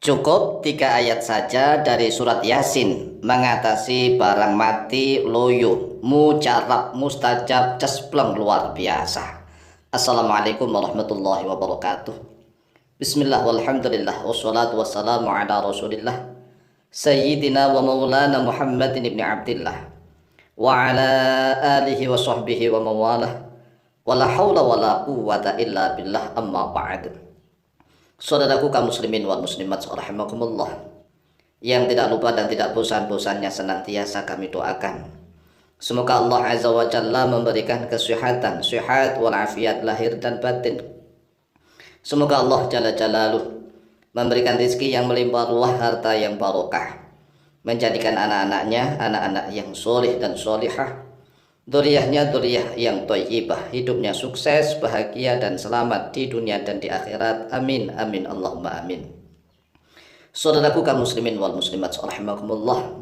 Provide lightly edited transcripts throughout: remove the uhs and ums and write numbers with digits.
Cukup 3 ayat saja dari surat Yasin mengatasi barang mati, loyo, mujarab, mustajab, cespleng luar biasa. Assalamualaikum warahmatullahi wabarakatuh. Bismillah walhamdulillah wassalatu wassalamu ala rasulillah Sayyidina wa maulana Muhammadin ibn Abdillah wa ala alihi wa sahbihi wa mawalah wa la hawla wa la quwwata illa billah amma ba'd. Saudaraku kaum muslimin wal muslimat rahimakumullah, yang tidak lupa dan tidak bosan-bosannya senantiasa kami doakan, semoga Allah Azza wa Jalla memberikan kesehatan, sehat walafiat lahir dan batin. Semoga Allah Jalla Jalaluh memberikan rezeki yang melimpah ruah, harta yang barokah, menjadikan anak-anaknya anak-anak yang soleh dan solihah, dzurriyyahnya dzurriyyah yang thayyibah, hidupnya sukses, bahagia dan selamat di dunia dan di akhirat. Amin amin Allahumma amin. Saudaraku kaum muslimin wal muslimat rahimakumullah,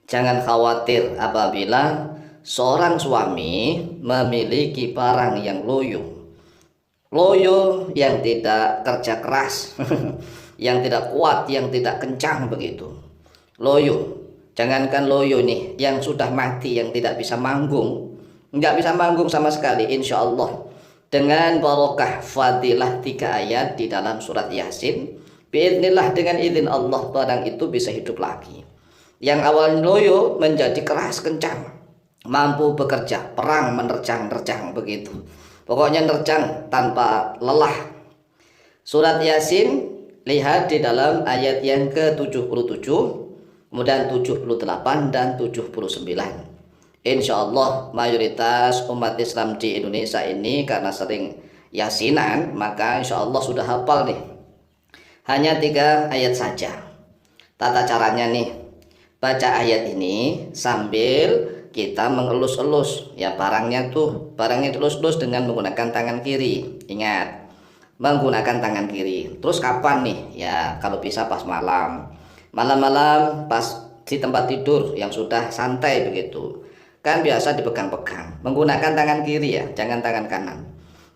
jangan khawatir apabila seorang suami memiliki barang yang loyo yang tidak kerja keras yang tidak kuat, yang tidak kencang begitu. Loyo, jangankan loyo nih, yang sudah mati, yang tidak bisa manggung, nggak bisa manggung sama sekali, insya Allah dengan barokah fadilah 3 ayat di dalam surat Yasin, biidznillah dengan izin Allah barang itu bisa hidup lagi. Yang awalnya loyo menjadi keras kencang, mampu bekerja, perang menerjang begitu, pokoknya nerjang tanpa lelah. Surat Yasin, lihat di dalam ayat yang ke-77, kemudian 78 dan 79. Insya Allah mayoritas umat Islam di Indonesia ini karena sering yasinan, maka insya Allah sudah hafal nih. Hanya 3 ayat saja. Tata caranya nih, baca ayat ini sambil kita mengelus-elus ya barangnya dilus-elus dengan menggunakan tangan kiri. Ingat, menggunakan tangan kiri. Terus kapan nih? Ya kalau bisa pas malam-malam pas di tempat tidur yang sudah santai begitu, kan biasa dipegang-pegang, menggunakan tangan kiri ya, jangan tangan kanan,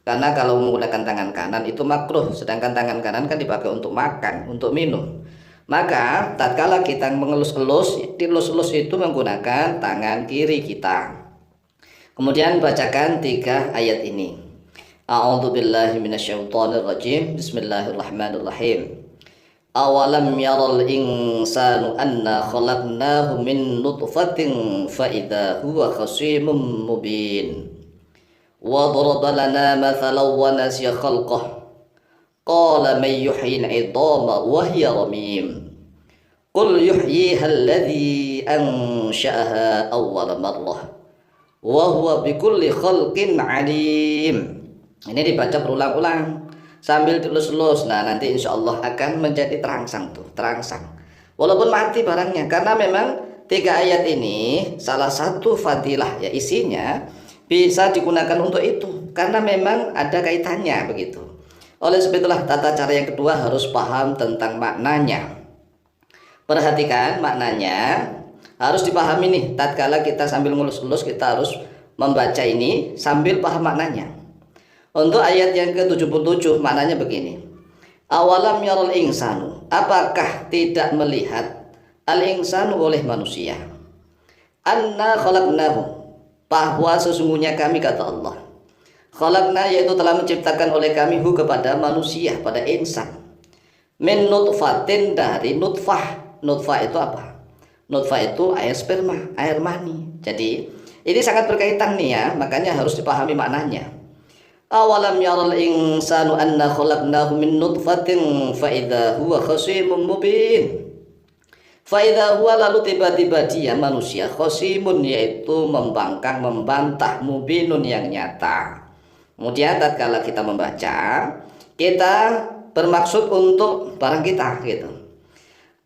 karena kalau menggunakan tangan kanan itu makruh, sedangkan tangan kanan kan dipakai untuk makan, untuk minum. Maka tatkala kita mengelus-elus, dilus-elus itu menggunakan tangan kiri kita. Kemudian bacakan 3 ayat ini. A'udzubillahi minasyaitonirrajim. Bismillahirrahmanirrahim. Awalam yaral insanu anna khalaqnahu min nutfatin fa idza huwa khasimun mubin. Wa daraba lana mathalan wa nasiya khalqah. Qala man yuhyil 'idhama wa hiya ramim. Qul yuhyiha alladhi ansha'aha awwala marrah. Wa huwa bikulli khalqin 'alim. Ini dibaca berulang-ulang sambil dilus-lus. Nah nanti insya Allah akan menjadi terangsang walaupun mati barangnya, karena memang 3 ayat ini salah satu fadilah ya, isinya bisa digunakan untuk itu karena memang ada kaitannya begitu. Oleh sebab itulah tata cara yang kedua harus paham tentang maknanya. Perhatikan maknanya, harus dipahami nih. Tatkala kita sambil ngelus-elus, kita harus membaca ini sambil paham maknanya. Untuk ayat yang ke-77 maknanya begini. Awalam yaral insanu, apakah tidak melihat al-insanu oleh manusia, anna khalaqnahu, bahwa sesungguhnya kami, kata Allah, khalaqna yaitu telah menciptakan oleh kami hu kepada manusia, pada insan, min nutfatin, dari nutfah. Nutfah itu apa? Nutfah itu air sperma, air mani. Jadi ini sangat berkaitan nih ya, makanya harus dipahami maknanya. Awalam yaral insanu anna khalaqnahu min nutfatin fa idza huwa khasimun mubin. Fa idza huwa, lalu tiba-tiba dia manusia, khasimun yaitu membangkang, membantah, mubinun yang nyata. Kemudian tatkala kita membaca, kita bermaksud untuk barang kita gitu.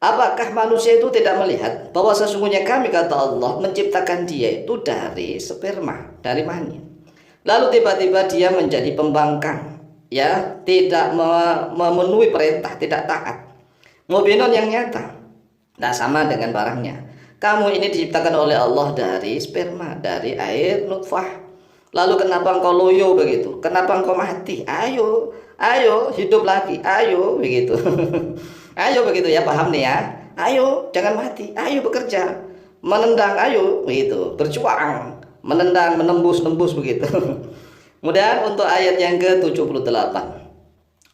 Apakah manusia itu tidak melihat bahwa sesungguhnya kami, kata Allah, menciptakan dia itu dari sperma, dari mani. Lalu tiba-tiba dia menjadi pembangkang, ya, tidak memenuhi perintah, tidak taat. Mubinun yang nyata. Nah sama dengan barangnya. Kamu ini diciptakan oleh Allah dari sperma, dari air nutfah. Lalu kenapa engkau loyo begitu? Kenapa engkau mati? Ayo hidup lagi, ayo begitu. Ayo begitu ya, paham nih ya. Ayo jangan mati, ayo bekerja, menendang, ayo begitu, berjuang, menendang, menembus begitu. Kemudian untuk ayat yang ke-78.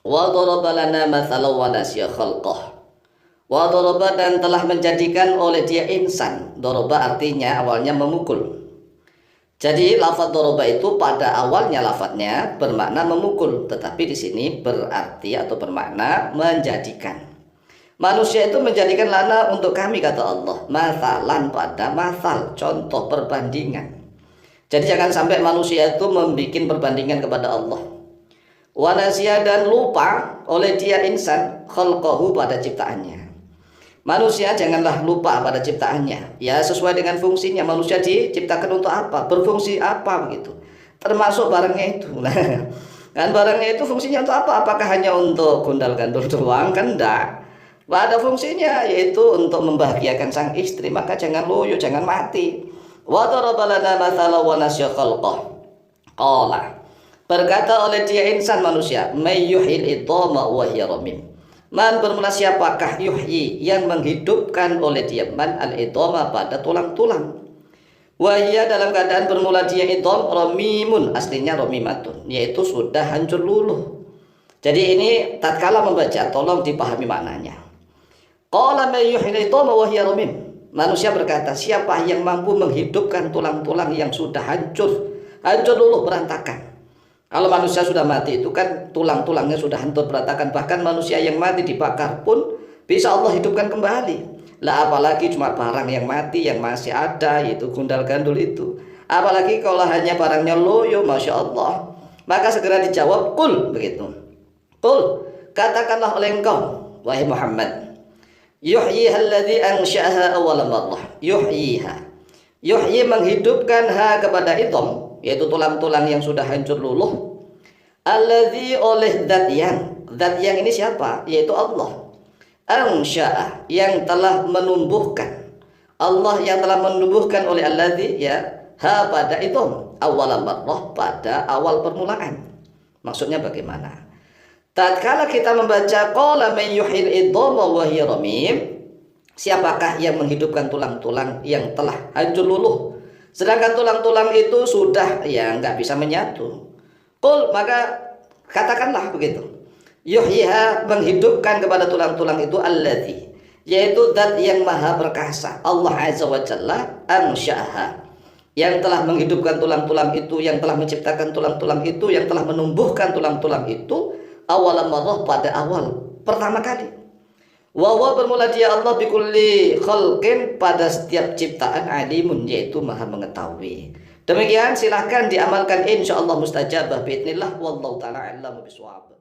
Wa daraba lana mathalan wa nasiya khalqah. Wa daraba, dan telah menjadikan oleh dia insan. Daraba artinya awalnya memukul. Jadi lafaz daraba itu pada awalnya lafaznya bermakna memukul, tetapi di sini berarti atau bermakna menjadikan. Manusia itu menjadikan lana untuk kami, kata Allah, mathalan pada mathal, contoh perbandingan. Jadi jangan sampai manusia itu membuat perbandingan kepada Allah. Wa nasiya, dan lupa oleh dia insan khalqahu pada ciptaannya. Manusia janganlah lupa pada ciptaannya. Ya, sesuai dengan fungsinya. Manusia diciptakan untuk apa? Berfungsi apa begitu? Termasuk barangnya itu. Nah, kan barangnya itu fungsinya untuk apa? Apakah hanya untuk gondal-gandul doang? Kan enggak. Ada fungsinya, yaitu untuk membahagiakan sang istri. Maka jangan loyo, jangan mati. Wa daraba lana mathalan wa nasiya khalqah. Qala, berkata oleh dia insan manusia, may yuhyil idhama wa hiya ramim. Man, bermula siapakah yuhyi, yang menghidupkan oleh dia, man al idhama pada tulang-tulang. Wa hiya, dalam keadaan bermula dia idham ramimun, aslinya ramimatun, yaitu sudah hancur luluh. Jadi ini tatkala membaca tolong dipahami maknanya. Qala may yuhyil idhama wa hiya ramim. Manusia berkata, siapa yang mampu menghidupkan tulang-tulang yang sudah hancur luluh, berantakan. Kalau manusia sudah mati itu kan tulang-tulangnya sudah hancur berantakan. Bahkan manusia yang mati dibakar pun bisa Allah hidupkan kembali. Lah apalagi cuma barang yang mati yang masih ada, yaitu gundal-gandul itu. Apalagi kalau hanya barangnya loyo, Masya Allah. Maka segera dijawab, kul, begitu. Kul, katakanlah oleh engkau, wahai Muhammad, yuhyiha alladhi ansha'aha awwala marrah. Yuhyiha, yuhyi, menghidupkan ha kepada idham, yaitu tulang-tulang yang sudah hancur luluh. Alladzi, oleh zat yang ini siapa? Yaitu Allah. Ansha'ah, yang telah menumbuhkan. Allah yang telah menumbuhkan oleh alladzi, ya, ha pada idham, awwala marrah, pada awal permulaan. Maksudnya bagaimana? Tatkala kita membaca qala man yuhyil idhama wa hiya ramim, siapakah yang menghidupkan tulang-tulang yang telah hancur luluh? Sedangkan tulang-tulang itu sudah nggak bisa menyatu. Qul, maka katakanlah begitu. Yuhyiha, menghidupkan kepada tulang-tulang itu alladzi, yaitu zat yang maha perkasa, Allah Azza wa Jalla, ansya'aha, yang telah menghidupkan tulang-tulang itu, yang telah menciptakan tulang-tulang itu, yang telah menumbuhkan tulang-tulang itu, awal marrah, pada awal pertama kali. Wa bermula dia Allah bikulli khalqin, pada setiap ciptaan, alimun, yaitu maha mengetahui. Demikian, silahkan diamalkan, insyaallah mustajabah biidznillah. Wallahu ta'ala a'lamu bishawab.